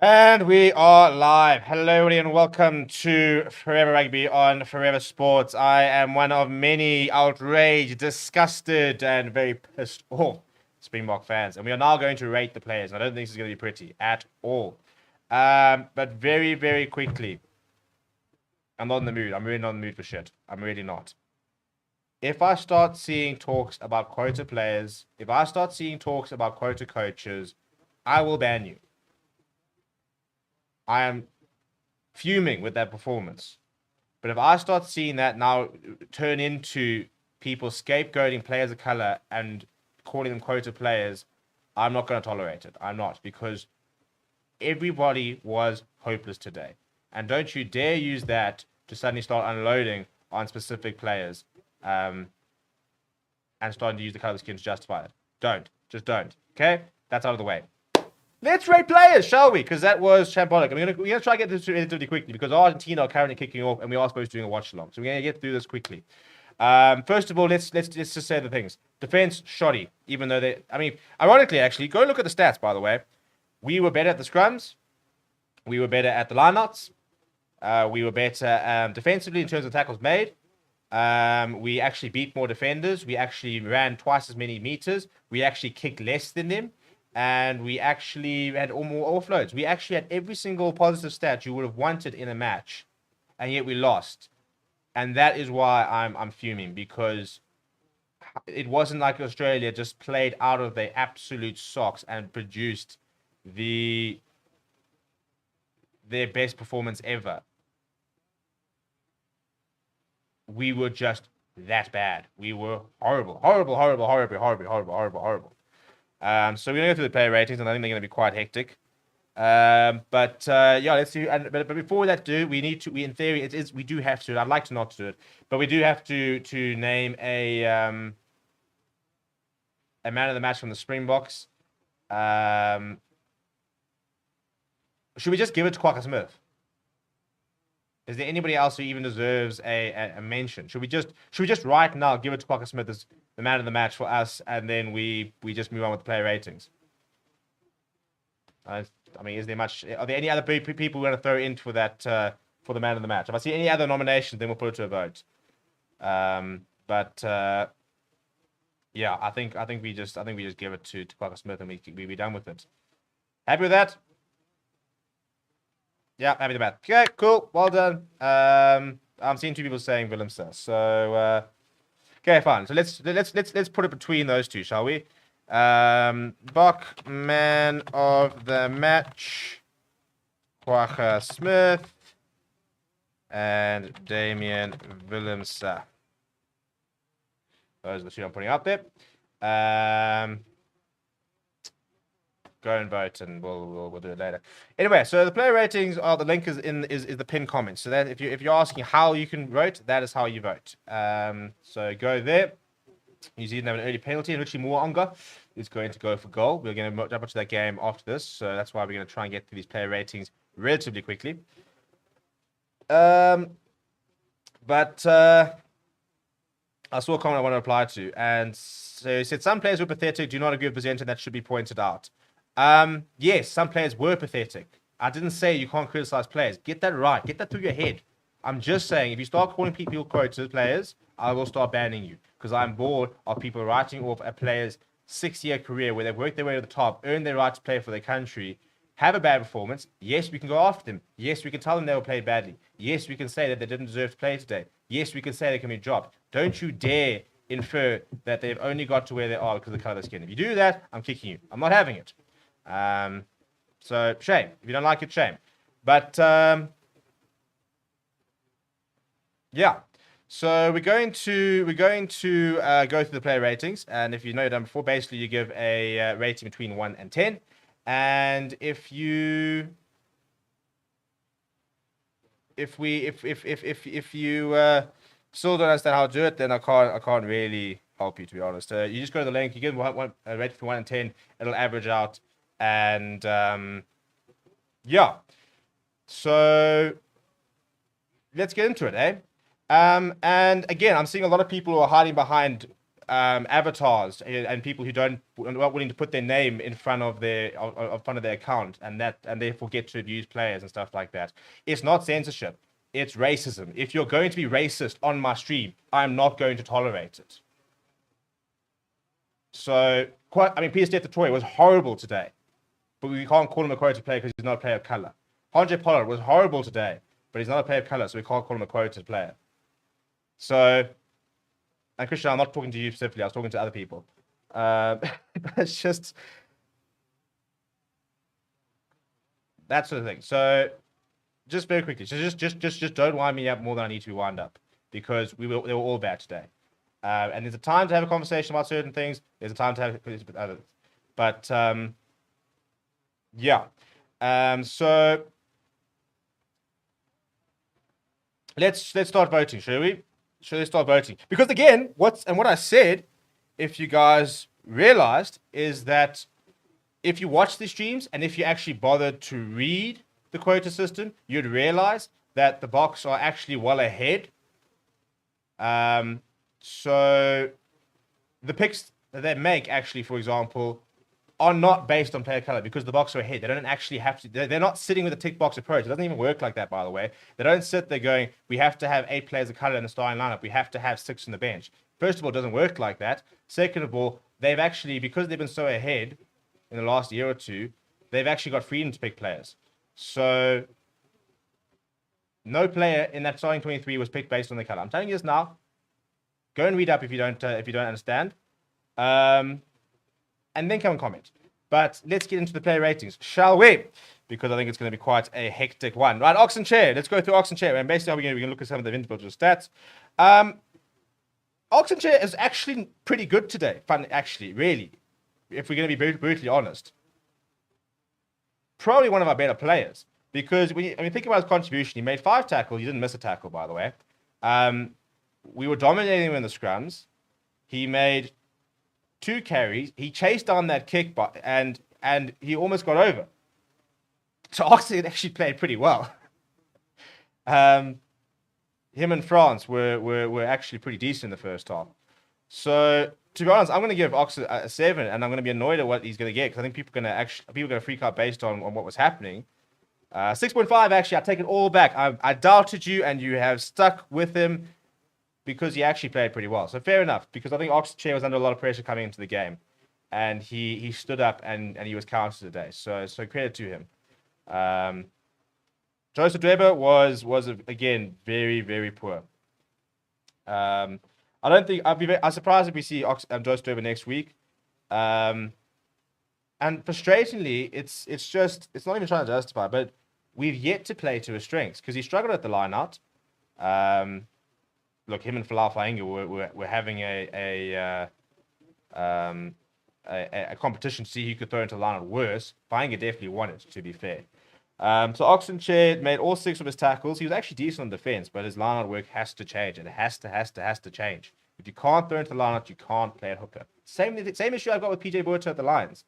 And we are live. Hello, everybody, and welcome to Forever Rugby on Forever Sports. I am one of many outraged, disgusted, and very pissed off Springbok fans. And we are now going to rate the players. I don't think this is going to be pretty at all. But very, very quickly, I'm not in the mood. I'm really not in the mood for shit. I'm really not. If I start seeing talks about quota players, if I start seeing talks about quota coaches, I will ban you. I am fuming with that performance. But if I start seeing that now turn into people scapegoating players of color and calling them quota players, I'm not going to tolerate it. I'm not, because everybody was hopeless today. And don't you dare use that to suddenly start unloading on specific players and starting to use the color scheme to justify it. Don't. Just don't. Okay? That's out of the way. Let's rate players, shall we? Because that was shambolic. We're gonna try to get this through relatively quickly because Argentina are currently kicking off, and we are supposed to do a watch along. So we're gonna get through this quickly. First of all, let's just say the things. Defense shoddy, even though ironically, actually, go look at the stats. By the way, we were better at the scrums, we were better at the lineouts, we were better defensively in terms of tackles made. We actually beat more defenders. We actually ran twice as many meters. We actually kicked less than them. And we actually had all more offloads. We actually had every single positive stat you would have wanted in a match, and yet we lost. And that is why I'm fuming, because it wasn't like Australia just played out of their absolute socks and produced their best performance ever. We were just that bad. We were horrible. So we're gonna go through the player ratings, and I think they're gonna be quite hectic. Yeah, let's see. But before that, we need to. We in theory, we do have to. I'd like to not do it, but we do have to name a man of the match from the Springboks. Should we just give it to Quokka Smith? Is there anybody else who even deserves a mention? Should we just right now give it to Quokka Smith as the man of the match for us, and then we just move on with the player ratings? Is there much? Are there any other people we're going to throw in for that for the man of the match? If I see any other nominations, then we'll put it to a vote. Yeah, I think we just give it to Quokka Smith, and we be done with it. Happy with that? Yeah, happy with that. Okay, cool, well done. I'm seeing two people saying Willemse, so okay, fine. So let's put it between those two, shall we? Bok, man of the match, Quokka Smith, and Damien Willemse. Those are the two I'm putting up there. Go and vote, and we'll do it later. Anyway, so the player ratings are the link is the pinned comment. So that if you're asking how you can vote, that is how you vote. So go there. New Zealand have an early penalty, and Richie Mo'unga is going to go for goal. We're going to jump into that game after this, so that's why we're going to try and get through these player ratings relatively quickly. I saw a comment I want to reply to, and so he said some players were pathetic. Do not agree with presenter. That should be pointed out. Yes, some players were pathetic. I didn't say you can't criticize players. Get that right. Get that through your head. I'm just saying, if you start calling people quotas players, I will start banning you, because I'm bored of people writing off a player's 6-year career where they've worked their way to the top, earned their right to play for their country, have a bad performance. Yes, we can go after them. Yes, we can tell them they were played badly. Yes, we can say that they didn't deserve to play today. Yes, we can say they can be dropped. Don't you dare infer that they've only got to where they are because of the color of their skin. If you do that, I'm kicking you. I'm not having it. So shame. If you don't like it, shame. But yeah. So we're going to go through the player ratings, and if you know done before, basically you give a rating between 1 and 10, and if you still don't understand how to do it, then I can't really help you, to be honest. You just go to the link, you give one rating from 1 and 10, it'll average out, and yeah. So let's get into it, eh? And again, I'm seeing a lot of people who are hiding behind avatars and people who are not willing to put their name in front of their account, and therefore get to abuse players and stuff like that. It's not censorship. It's racism. If you're going to be racist on my stream, I'm not going to tolerate it. So, Peter Steph Troy was horrible today, but we can't call him a quota player because he's not a player of color. Andre Pollard was horrible today, but he's not a player of color, so we can't call him a quoted player. So, and Christian, I'm not talking to you specifically, I was talking to other people. It's just that sort of thing. So, just very quickly, so just don't wind me up more than I need to be wound up, because they were all bad today. And there's a time to have a conversation about certain things. There's a time to have others. But yeah. So let's start voting, shall we? Shall we start voting? Because again, what I said, if you guys realized, is that if you watch the streams and if you actually bothered to read the quota system, you'd realize that the Boks are actually well ahead. So the picks that they make, actually, for example, are not based on player color, because the Boks are ahead. They don't actually have to. They're not sitting with a tick box approach. It doesn't even work like that, by the way. They don't sit there going, we have to have 8 players of color in the starting lineup. We have to have 6 on the bench. First of all, it doesn't work like that. Second of all, they've actually, because they've been so ahead in the last year or two, they've actually got freedom to pick players. So no player in that starting 23 was picked based on their color. I'm telling you this now. Go and read up if you don't understand. And then come and comment. But let's get into the player ratings, shall we? Because I think it's going to be quite a hectic one. Right, Ox and Chair. Let's go through Ox and Chair. And basically, we're going to look at some of the individual stats. Ox and Chair is actually pretty good today. Fun, actually, really. If we're going to be brutally honest. Probably one of our better players. Because when you think about his contribution, he made 5 tackles. He didn't miss a tackle, by the way. We were dominating him in the scrums. He made 2 carries. He chased down that kick, and he almost got over. So Oxley actually played pretty well. Him and France were actually pretty decent in the first half. So to be honest, I'm going to give Oxley a 7, and I'm going to be annoyed at what he's going to get, because I think people are going to freak out based on what was happening. 6.5, actually, I take it all back. I doubted you, and you have stuck with him, because he actually played pretty well. So fair enough, because I think Oxley was under a lot of pressure coming into the game. And he stood up and he was counted today. So credit to him. Joseph Dwember was again very, very poor. I don't think I'm surprised if we see Joseph Dwember next week. And frustratingly, it's not even trying to justify, but we've yet to play to his strengths, because he struggled at the line out. Look, him and Falafel Fainga were having a competition to see who could throw into the line out worse. Fainga definitely won it, to be fair. So Oxenchair made all 6 of his tackles. He was actually decent on defense, but his line out work has to change. It has to change. If you can't throw into the line out, you can't play at hooker. Same issue I've got with PJ Boerter at the Lions.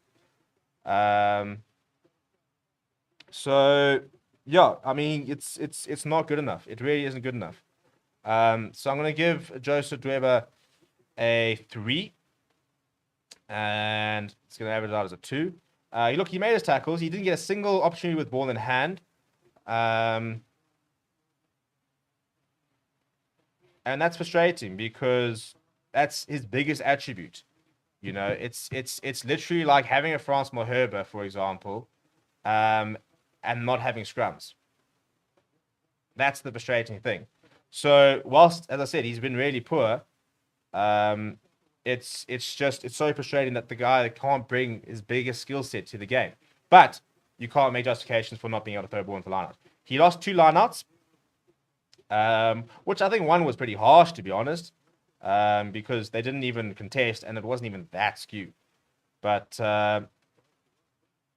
So yeah, I mean, it's not good enough. It really isn't good enough. So I'm going to give Joseph Dwember a 3. And it's going to average out as a 2. Look, he made his tackles. He didn't get a single opportunity with ball in hand. And that's frustrating, because that's his biggest attribute. You know, it's literally like having a France Moherba, for example, and not having scrums. That's the frustrating thing. So whilst, as I said, he's been really poor, it's so frustrating that the guy can't bring his biggest skill set to the game. But you can't make justifications for not being able to throw a ball into lineouts. He lost 2 lineouts, which I think one was pretty harsh, to be honest, because they didn't even contest, and it wasn't even that skewed. But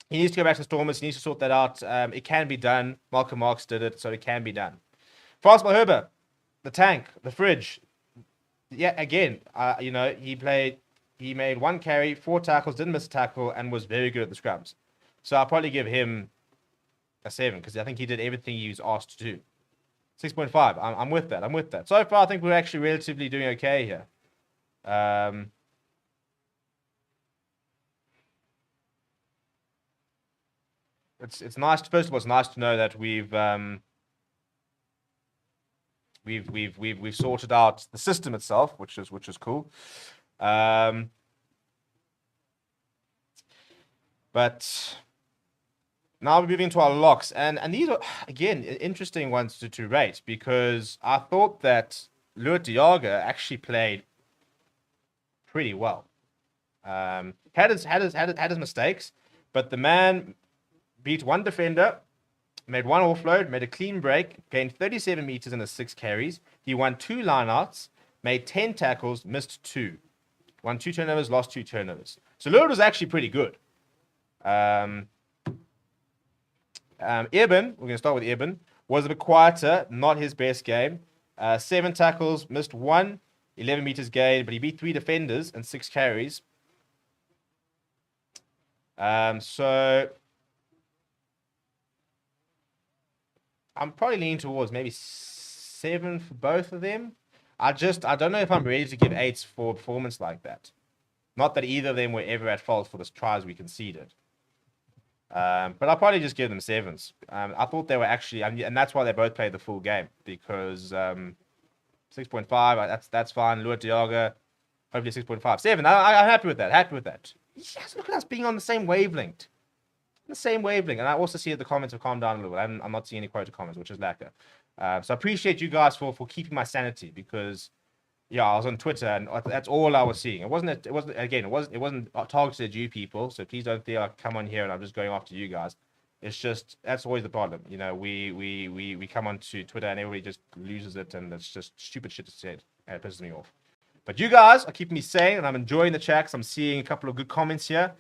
he needs to go back to Stormers. He needs to sort that out. It can be done. Malcolm Marks did it, so it can be done. France Moherba, the tank, the fridge. Yeah, again, he made 1 carry, 4 tackles, didn't miss a tackle, and was very good at the scrums. So I'll probably give him a 7, because I think he did everything he was asked to do. 6.5. I'm with that. So far, I think we're actually relatively doing okay here. It's nice. First of all, it's nice to know that we've sorted out the system itself, which is cool. But now we're moving to our locks, and these are again interesting ones to rate, because I thought that Diagra actually played pretty well. Had his mistakes, but the man beat one defender, made one offload, made a clean break, gained 37 meters in his 6 carries. He won 2 lineouts, made 10 tackles, missed 2. Won 2 turnovers, lost 2 turnovers. So Lord was actually pretty good. Eben, we're going to start with Eben, was a bit quieter, not his best game. 7 tackles, missed 1, 11 meters gained, but he beat 3 defenders and 6 carries. So I'm probably leaning towards maybe 7 for both of them. I don't know if I'm ready to give 8s for a performance like that. Not that either of them were ever at fault for the tries we conceded. But I'll probably just give them 7s. I thought they were actually, and that's why they both played the full game, because 6.5, that's fine. Diagra, hopefully 6.5. 7, I'm happy with that. Happy with that. Yes, look at us being on the same wavelength. And I also see that the comments have calmed down a little bit. I'm not seeing any quoted comments, which is lacquer. So I appreciate you guys for keeping my sanity, because yeah, I was on Twitter and that's all I was seeing. It wasn't targeted at you people, so please don't feel like come on here and I'm just going after you guys. It's just, that's always the problem. You know, we come onto Twitter and everybody just loses it, and it's just stupid shit to say, and it pisses me off. But you guys are keeping me sane, and I'm enjoying the chat, 'cause I'm seeing a couple of good comments here.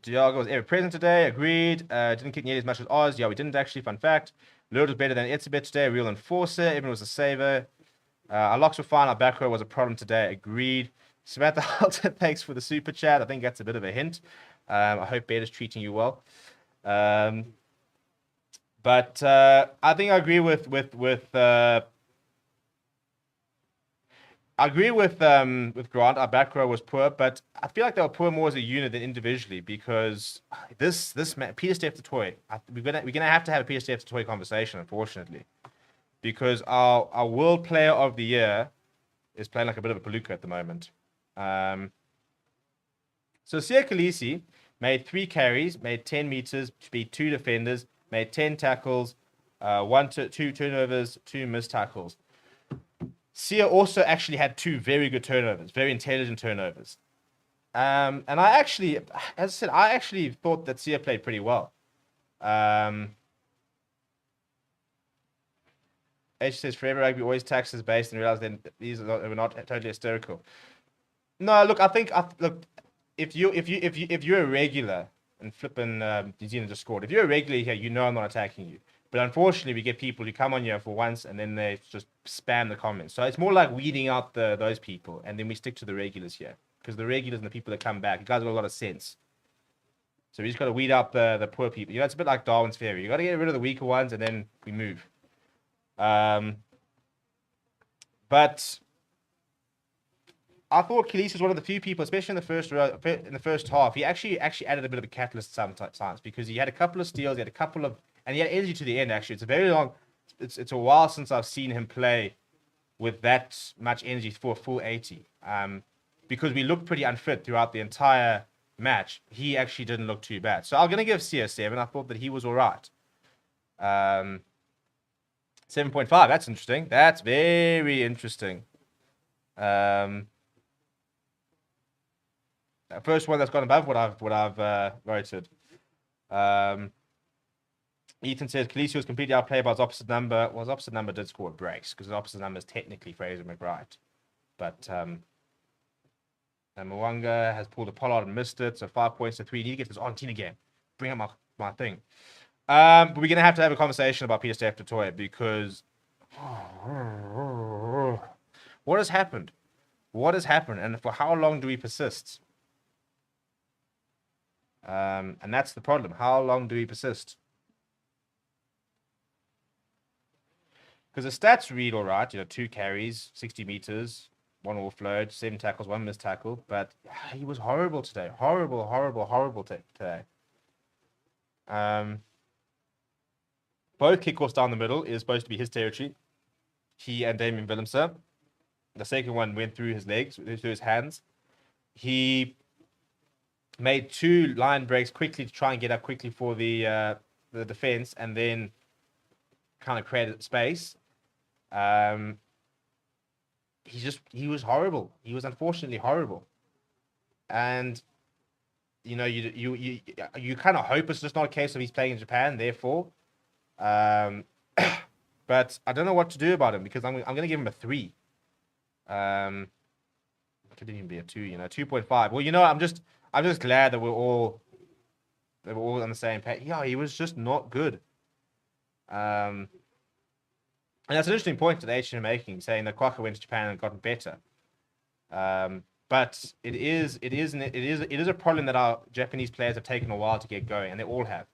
Diagra was ever present today. Agreed. Didn't kick nearly as much as Oz. Yeah, we didn't actually. Fun fact. Lord was better than Etzebet today. Real enforcer. Everyone was a saver. Our locks were fine. Our back row was a problem today. Agreed. Samantha Halton, thanks for the super chat. I think that's a bit of a hint. I hope Bet is treating you well. But I think I agree with Grant. Our back row was poor, but I feel like they were poor more as a unit than individually, because this man, Peter Steph Toy, we're gonna have to have a Peter Steph Toy conversation, unfortunately, because our world player of the year is playing like a bit of a palooka at the moment. So Sia Khaleesi made 3 carries, made 10 meters, beat 2 defenders, made 10 tackles, 2 turnovers, 2 missed tackles. Sia also actually had 2 very good turnovers, very intelligent turnovers. And I actually, as I said, I actually thought that Sia played pretty well. H says, forever rugby always taxes based, and realize then these are not totally hysterical. No, look, I think if you're a regular and flipping New Zealand just scored, if you're a regular here, you know I'm not attacking you. But unfortunately, we get people who come on here for once and then they just spam the comments. So it's more like weeding out those people, and then we stick to the regulars here, because the regulars and the people that come back, you guys have a lot of sense. So we just got to weed out the poor people. You know, it's a bit like Darwin's theory. You got to get rid of the weaker ones, and then we move. But I thought Khaleesi was one of the few people, especially in the first half. He actually added a bit of a catalyst sometimes, because he had a couple of steals, and he had energy to the end. Actually, it's a while since I've seen him play with that much energy for a full 80. Because we looked pretty unfit throughout the entire match. He actually didn't look too bad. So I'm gonna give Sia 7. I thought that he was all right. 7.5. That's interesting. That's very interesting. First one that's gone above what I've rated. Ethan says Khaleesi was completely outplayed by his opposite number. Well, his opposite number did score a brace, because his opposite number is technically Fraser McBride. But Mwanga has pulled a Pollard and missed it, so 5 points to 3. You need to get this on team again. Bring up my thing. But we're gonna have to have a conversation about Peter Steph Toy, because what has happened? What has happened, and for how long do we persist? And that's the problem. How long do we persist? Because the stats read all right, 2 carries, 60 meters, 1 offload, 7 tackles, 1 missed tackle. But he was horrible today. Horrible today. Both kickoffs down the middle is supposed to be his territory. He and Damon de Linda. The second one went through his legs, through his hands. He made 2 line breaks quickly to try and get up quickly for the defense, and then kind of created space. He was horrible. He was unfortunately horrible, and you kind of hope it's just not a case of he's playing in Japan. Therefore, but I don't know what to do about him, because I'm going to give him a 3. Could even be a 2. 2.5. Well, I'm just glad that we're all on the same page. Yeah, he was just not good. And that's an interesting point that H are making, saying that Kwaka went to Japan and gotten better. But it is a problem that our Japanese players have taken a while to get going, and they all have,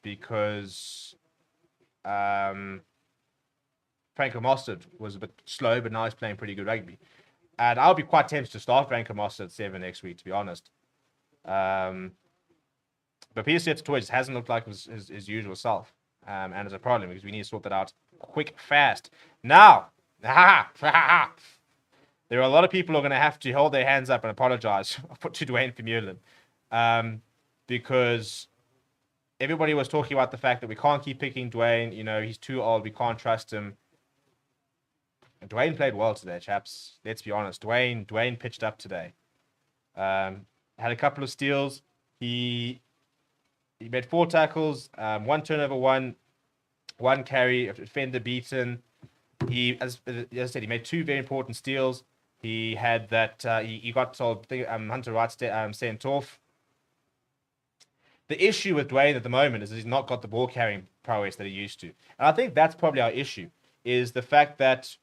because Franco Mostert was a bit slow, but now he's playing pretty good rugby. And I'll be quite tempted to start Franco Mostert at 7 next week, to be honest. But Peter Setzatoy just hasn't looked like his usual self. And it's a problem, because we need to sort that out quick, fast. Now, there are a lot of people who are going to have to hold their hands up and apologize to Duane Vermeulen, because everybody was talking about the fact that we can't keep picking Duane. He's too old. We can't trust him. And Duane played well today, chaps. Let's be honest. Duane pitched up today. Had a couple of steals. He made 4 tackles, 1 turnover, one carry, a defender beaten. As I said, he made 2 very important steals. He had that. He got told Hunter Wright sent off. The issue with Duane at the moment is that he's not got the ball carrying prowess that he used to, and I think that's probably our issue, is the fact that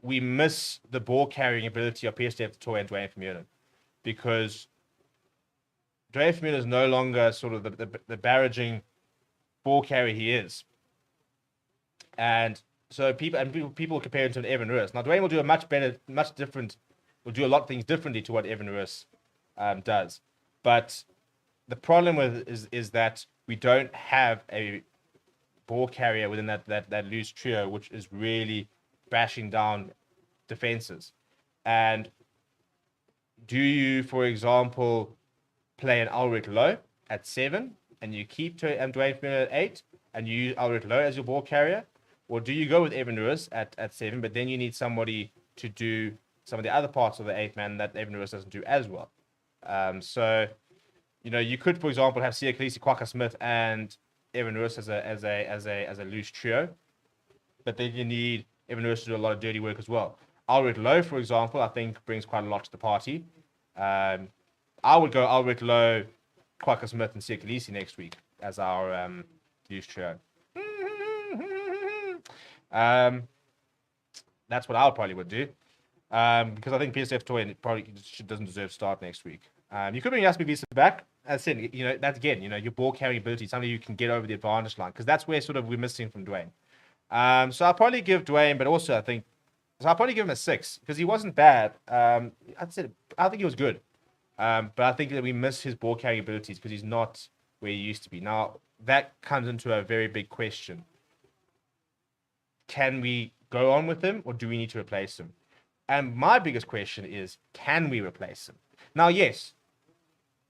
we miss the ball carrying ability of PSDF Toy and Duane Vermeulen, because Duane Vermeulen is no longer sort of the barraging ball carrier he is. And so people compare him to an Evan Roos. Now, Duane will do will do a lot of things differently to what Evan Roos does. But the problem with is that we don't have a ball carrier within that loose trio, which is really bashing down defenses. And do you, for example, play an Ulrich Lowe at 7 and you keep Duane Vermeulen at 8 and you use Ulrich Lowe as your ball carrier? Or do you go with Evan Roos at 7, but then you need somebody to do some of the other parts of the 8th man that Evan Roos doesn't do as well? So, you could, for example, have Sia Khaleesi, Kwaka Smith, and Evan Roos as a loose trio, but then you need Evan Roos to do a lot of dirty work as well. Ulrich Lowe, for example, I think brings quite a lot to the party. I would go Ulrich Lowe, Kwaka Smith, and Sia Khaleesi next week as our loose trio. That's what I probably would do, because I think PSF Toy probably doesn't deserve to start next week. You could bring Jasper Wiese back. As I said, that's again, your ball carrying ability, something you can get over the advantage line, because that's where sort of we're missing from Duane. So I'll probably give Duane, but also I'll probably give him a 6, because he wasn't bad. I think he was good, but I think that we miss his ball carrying abilities because he's not where he used to be. Now that comes into a very big question. Can we go on with him, or do we need to replace him? And my biggest question is, can we replace him? Now, yes,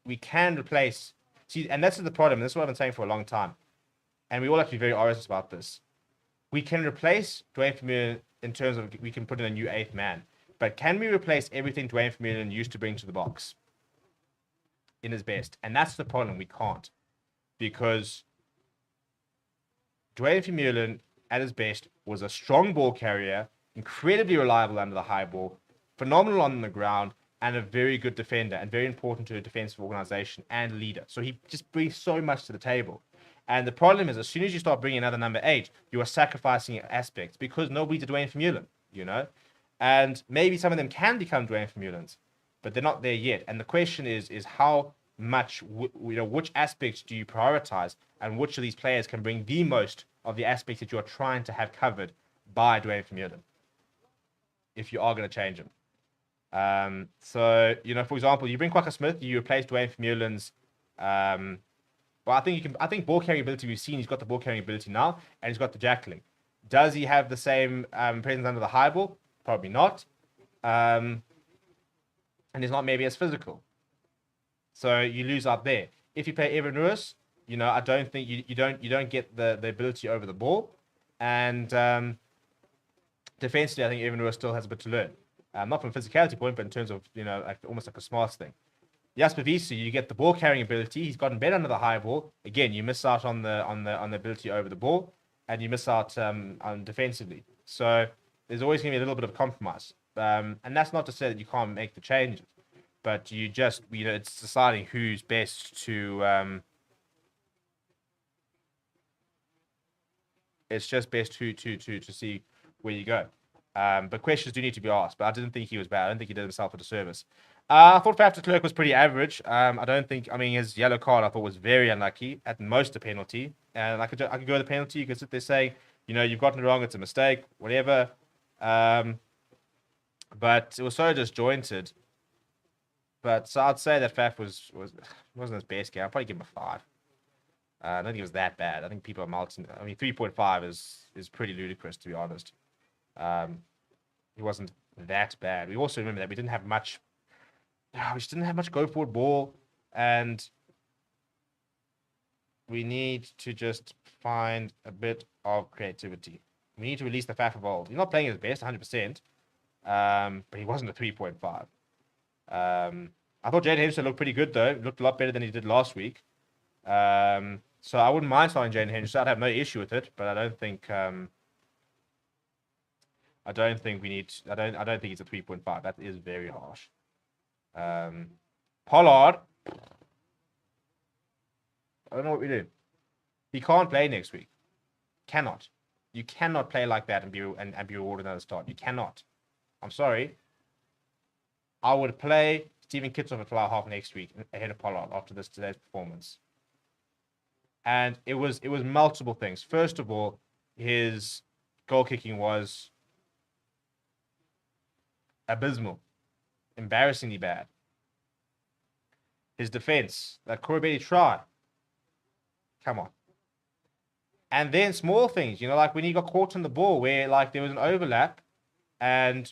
we can replace. See, and that's the problem. This is what I've been saying for a long time. And we all have to be very honest about this. We can replace Duane Vermeulen in terms of we can put in a new 8th man. But can we replace everything Duane Vermeulen used to bring to the box in his best? And that's the problem. We can't. Because Duane Vermeulen, at his best, was a strong ball carrier, incredibly reliable under the high ball, phenomenal on the ground, and a very good defender, and very important to a defensive organization and leader. So he just brings so much to the table. And the problem is, as soon as you start bringing another number 8, you are sacrificing aspects, because nobody's a Duane Vermeulen, And maybe some of them can become Duane Vermeulens, but they're not there yet. And the question is how much, which aspects do you prioritize, and which of these players can bring the most of the aspects that you are trying to have covered by Dwayne Vermeulen if you are going to change him. So, for example, you bring Quacker Smith, you replace Dwayne Vermeulen's I think ball carrying ability, we've seen he's got the ball carrying ability now, and he's got the jackling. Does he have the same presence under the high ball? Probably not. And he's not maybe as physical. So you lose out there. If you play Evan Lewis, I don't think you don't get the ability over the ball. And defensively, I think Evan Lewis still has a bit to learn. Not from a physicality point, but in terms of, almost like a smarts thing. Jasper Wiese, you get the ball carrying ability. He's gotten better under the high ball. Again, you miss out on the ability over the ball, and you miss out on defensively. So there's always going to be a little bit of compromise. And that's not to say that you can't make the changes, but you just it's deciding who's best to. It's just best to see where you go. But questions do need to be asked. But I didn't think he was bad. I don't think he did himself a disservice. I thought Faf de Klerk was pretty average. His yellow card I thought was very unlucky, at most a penalty. And I could go with the penalty. You could sit there saying, you've gotten it wrong, it's a mistake, whatever. But it was so disjointed. But so I'd say that Faf wasn't his best game. I'd probably give him a 5. I don't think it was that bad. I think people are melting. 3.5 is pretty ludicrous, to be honest. He wasn't that bad. We also remember that we didn't have much. We just didn't have much go forward ball, and we need to just find a bit of creativity. We need to release the Faf of old. He's not playing his best, 100%, but he wasn't a 3.5. I thought Jaden Hendrickson looked pretty good though. He looked a lot better than he did last week. So I wouldn't mind starting Jaden Hendrickson. I'd have no issue with it, but I don't think we need. I don't think it's a 3.5. That is very harsh. Pollard, I don't know what we do. He can't play next week. Cannot. You cannot play like that and be rewarded another start. You cannot. I'm sorry. I would play Stephen Kitsoff at fly half next week ahead of Pollard after today's performance. And it was multiple things. First of all, his goal kicking was abysmal. Embarrassingly bad. His defense, that Korobedi try. Come on. And then small things, like when he got caught on the ball where there was an overlap and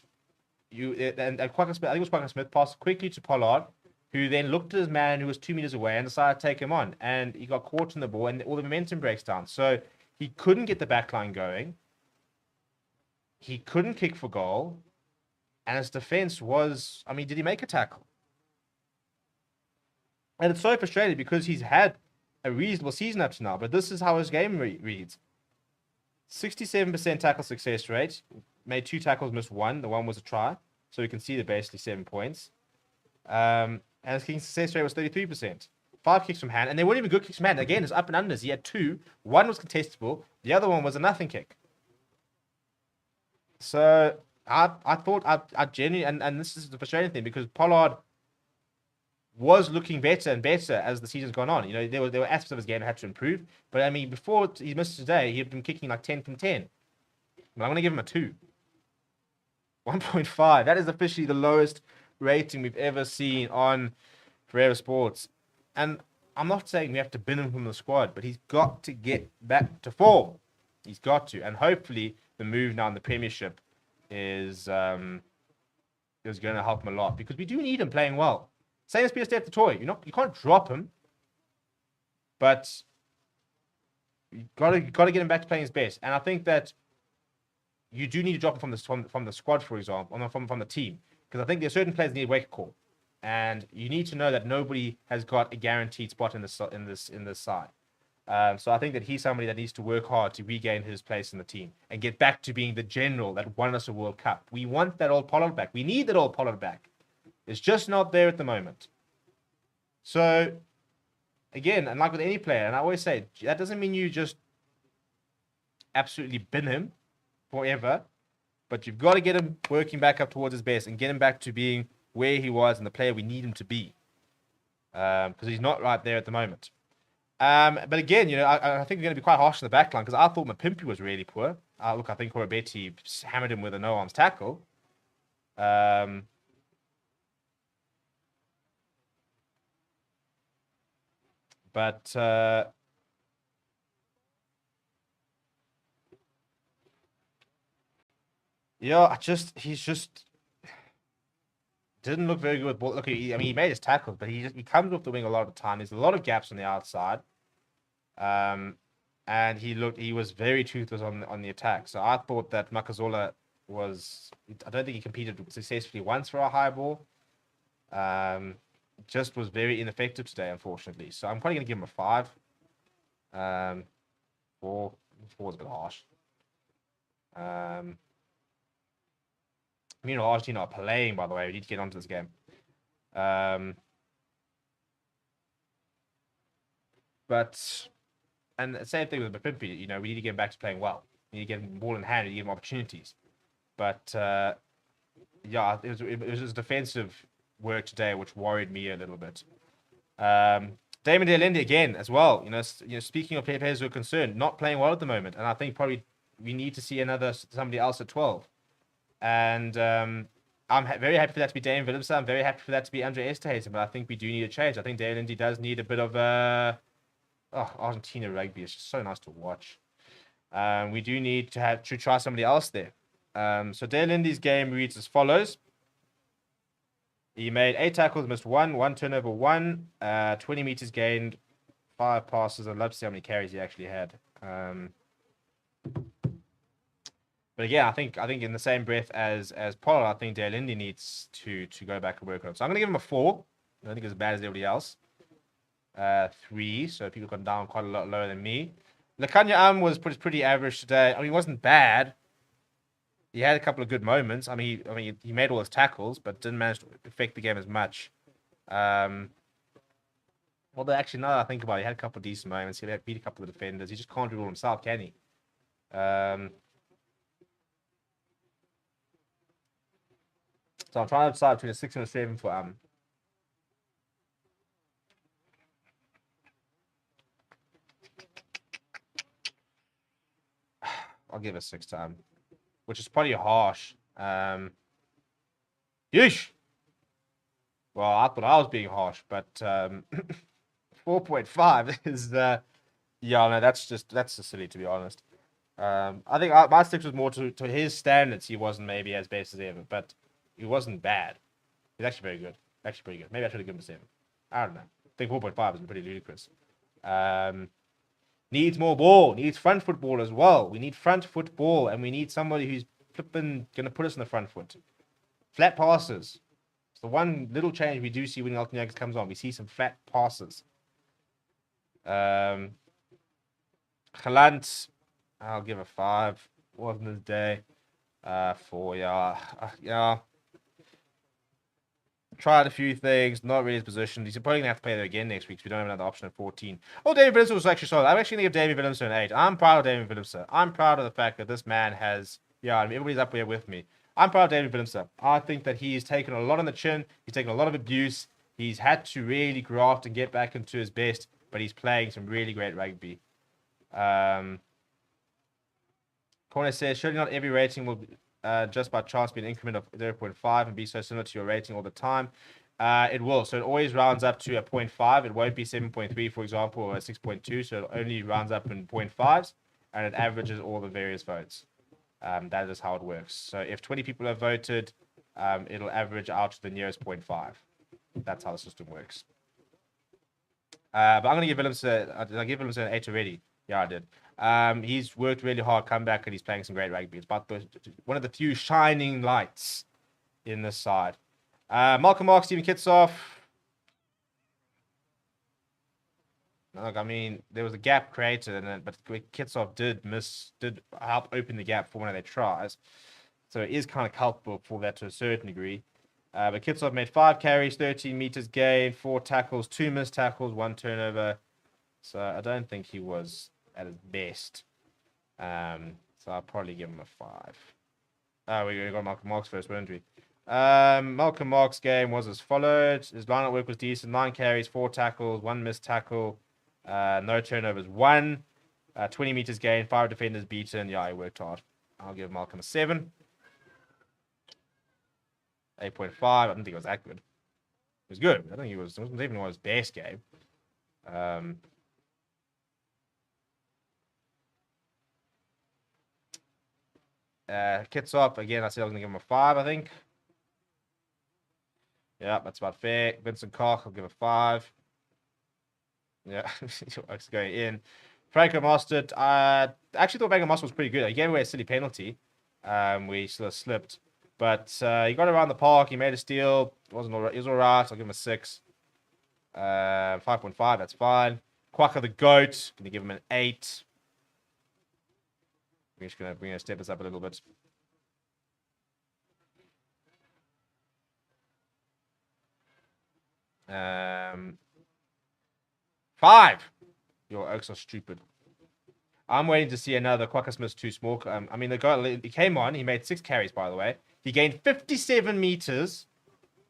Quacker Smith, I think it was Quacker Smith, passed quickly to Pollard, who then looked at his man who was 2 meters away and decided to take him on. And he got caught on the ball and all the momentum breaks down. So he couldn't get the back line going. He couldn't kick for goal. And his defense was, did he make a tackle? And it's so frustrating because he's had a reasonable season up to now, but this is how his game reads. 67% tackle success rate. Made 2 tackles, missed 1. The one was a try. So you can see they're basically 7 points. And his kicking success rate was 33%. 5 kicks from hand. And they weren't even good kicks from hand. Again, it's up and unders. He had 2. 1 was contestable. The other one was a nothing kick. So I thought I genuinely, and this is the frustrating thing because Pollard was looking better and better as the season's gone on. There were aspects of his game that had to improve. But before he missed today, he had been kicking 10 from 10. But I'm going to give him a 2. 1.5. That is officially the lowest rating we've ever seen on Forever Sports. And I'm not saying we have to bin him from the squad, but he's got to get back to form. He's got to. And hopefully the move now in the Premiership is going to help him a lot because we do need him playing well. Same as Peter Steph the Toy. You can't drop him, but you got to get him back to playing his best. And I think that you do need to drop him from the squad, for example, or from the team, because I think there are certain players that need a wake-up call, and you need to know that nobody has got a guaranteed spot in this side. So I think that he's somebody that needs to work hard to regain his place in the team and get back to being the general that won us a World Cup. We want that old Pollard back. We need that old Pollard back. It's just not there at the moment. So, again, and like with any player, and I always say, that doesn't mean you just absolutely bin him forever, but you've got to get him working back up towards his best and get him back to being where he was and the player we need him to be. Because he's not right there at the moment. But again, I think we're going to be quite harsh on the back line because I thought Mapimpi was really poor. Look, I think Corabetti hammered him with a no-arms tackle. Um, but yeah, he's just didn't look very good with ball. Look, he made his tackles, but he comes off the wing a lot of the time. There's a lot of gaps on the outside. And he was very toothless on the attack. So I thought that Makazola I don't think he competed successfully once for a high ball. Just was very ineffective today, unfortunately. So I'm probably going to give him a 5. 4 is a bit harsh. Meanwhile, Argentina are playing, by the way. We need to get onto this game. And the same thing with Mapimpi, we need to get him back to playing well. We need to get him ball in hand, we need to give him opportunities. But yeah, it was his defensive work today which worried me a little bit. Damon de Linda again as well. Speaking of players who are concerned, not playing well at the moment, and I think probably we need to see somebody else at 12. And I'm very happy for that to be Damon Willemse. I'm very happy for that to be Andre Esterhuizen, but I think we do need a change. I think de Linda does need a bit of Argentina rugby is just so nice to watch. We do need to try somebody else there. So de Linda's game reads as follows. He made 8 tackles, missed 1 turnover, 1, 20 meters gained, 5 passes. I'd love to see how many carries he actually had. But again, I think in the same breath as Pollard, I think de Linda needs to go back and work on it. So I'm going to give him a 4. I don't think it's as bad as everybody else. 3, so people got down quite a lot lower than me. Lekanya was pretty average today. I mean, he wasn't bad. He had a couple of good moments. I mean, he made all his tackles, but didn't manage to affect the game as much. Although actually, now that I think about it, he had a couple of decent moments. He beat a couple of defenders. He just can't do it all himself, can he? So I'm trying to decide between a 6 and a 7 for I'll give it a 6 to which is pretty harsh. Yeesh. Well, I thought I was being harsh, but 4.5 is yeah, no, that's just silly, to be honest. I think my 6 was more to his standards. He wasn't maybe as best as ever, but he wasn't bad. He's actually very good. Actually pretty good. Maybe I should have given him a 7. I don't know. I think 4.5 is pretty ludicrous. Needs more ball. Needs front foot ball as well. We need front foot ball, and we need somebody who's flipping going to put us in the front foot. Flat passes. It's the one little change we do see when Elton Jagers comes on. We see some flat passes. Galant, I'll give a 5. Wasn't his day. 4, yeah. Yeah. Tried a few things, not really his position. He's probably going to have to play there again next week because we don't have another option at 14. Oh, David Willemse was actually solid. I'm actually going to give David Willemse an 8. I'm proud of David Willemse. I'm proud of the fact that this man has, everybody's up here with me. I'm proud of David Willemse. I think that he's taken a lot on the chin. He's taken a lot of abuse. He's had to really graft and get back into his best, but he's playing some really great rugby. Corner says, surely not every rating will just by chance be an increment of 0.5 and be so similar to your rating all the time. It will. So it always rounds up to a 0.5. It won't be 7.3, for example, or a 6.2. So it only rounds up in 0.5s, and it averages all the various votes. That is how it works. So if 20 people have voted, it'll average out to the nearest 0.5. That's how the system works. But I'm going to give Willemse, did I give Willemse an 8 already? Yeah, I did. He's worked really hard, come back, and he's playing some great rugby. It's about one of the few shining lights in this side. Malcolm Mark, Stephen Kitsoff. Look, I mean, there was a gap created, but Kitsoff did help open the gap for one of their tries. So it is kind of culpable for that to a certain degree. But Kitsoff made 5 carries, 13 meters gained, 4 tackles, 2 missed tackles, 1 turnover. So I don't think he was at his best. So I'll probably give him a 5. We got Malcolm Marks first, weren't we? Malcolm Marks' game was as followed. His line-up work was decent. 9 carries, 4 tackles, 1 missed tackle. No turnovers, 1. 20 meters gained, 5 defenders beaten. Yeah, he worked hard. I'll give Malcolm a 7. 8.5. I don't think it was that good. It was good. I think it wasn't even his best game. Kitsop, again, I said I was going to give him a 5, I think. Yeah, that's about fair. Vincent Koch, I'll give a 5. Yeah, it's going in. Franco Mostert, I actually thought Franco Mostert was pretty good. He gave away a silly penalty. We sort of slipped. But he got around the park. He made a steal. He was all right. I'll give him a 6. 5.5, that's fine. Quacka the Goat, going to give him an 8. We're just going to step this up a little bit. Um, 5. Your Oaks are stupid. I'm waiting to see another Quacka Smith's too small. I mean, the guy, he came on. He made 6 carries, by the way. He gained 57 meters,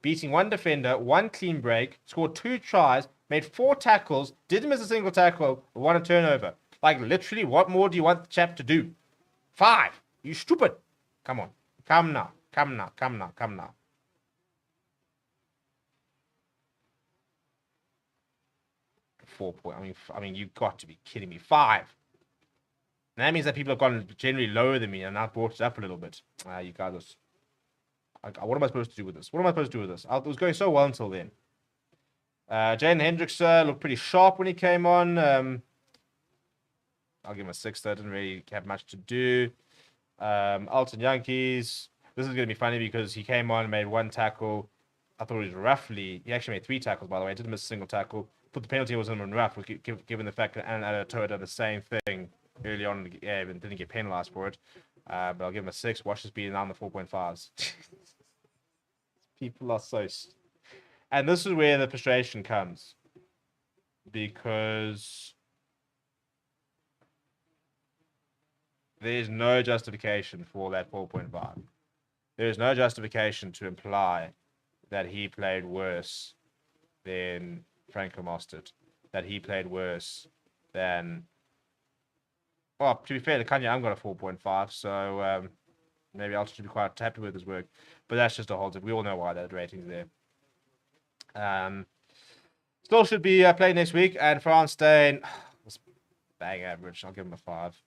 beating 1 defender, 1 clean break, scored 2 tries, made 4 tackles, didn't miss a single tackle, 1 turnover. Like, literally, what more do you want the chap to do? 5. You stupid. Come on. Come now. 4 point. I mean, you've got to be kidding me. 5. And that means that people have gone generally lower than me and now brought it up a little bit. You guys are... what am I supposed to do with this? It was going so well until then. Jane Hendrickson looked pretty sharp when he came on. I'll give him a 6. That didn't really have much to do. Alton Yankees. This is going to be funny because he came on and made 1 tackle. I thought it was roughly... He actually made 3 tackles, by the way. Didn't miss a single tackle. Put the penalty was in rough, given the fact that Alan Adatoa did the same thing early on in the game and didn't get penalized for it. But I'll give him a 6. Watch this beating down the 4.5s. People are so... And this is where the frustration comes. Because there's no justification for that 4.5. There's no justification to imply that he played worse than Franco Mostert. That he played worse than... Well, to be fair, the Kanye, I've got a 4.5, so maybe I'll just be quite happy with his work. But that's just a whole... We all know why that rating's there. Still should be playing next week, and Frans Steyn was bang average. I'll give him a 5.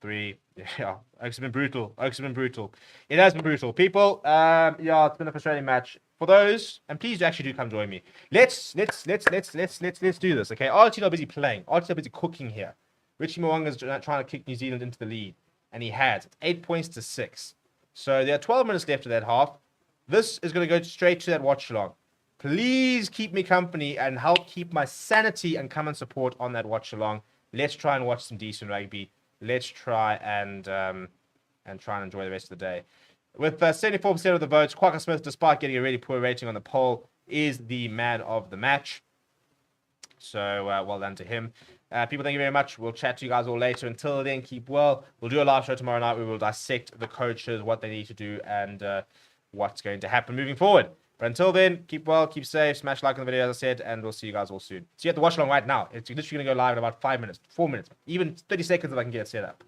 3. Yeah, Oaks have been brutal. It has been brutal. People, yeah, it's been a frustrating match. For those, and please actually do come join me. Let's do this, okay? RT are busy playing. RT are busy cooking here. Richie Mwanga's trying to kick New Zealand into the lead, and he has. It's 8 points to 6. So there are 12 minutes left of that half. This is going to go straight to that watch along. Please keep me company and help keep my sanity and come and support on that watch along. Let's try and watch some decent rugby. Let's try and try and enjoy the rest of the day. With 74% of the votes, Quacka Smith, despite getting a really poor rating on the poll, is the man of the match. So, well done to him. People, thank you very much. We'll chat to you guys all later. Until then, keep well. We'll do a live show tomorrow night. We will dissect the coaches, what they need to do, and what's going to happen moving forward. But until then, keep well, keep safe, smash like on the video, as I said, and we'll see you guys all soon. See you at the watch along right now. It's literally going to go live in about 5 minutes, 4 minutes, even 30 seconds if I can get it set up.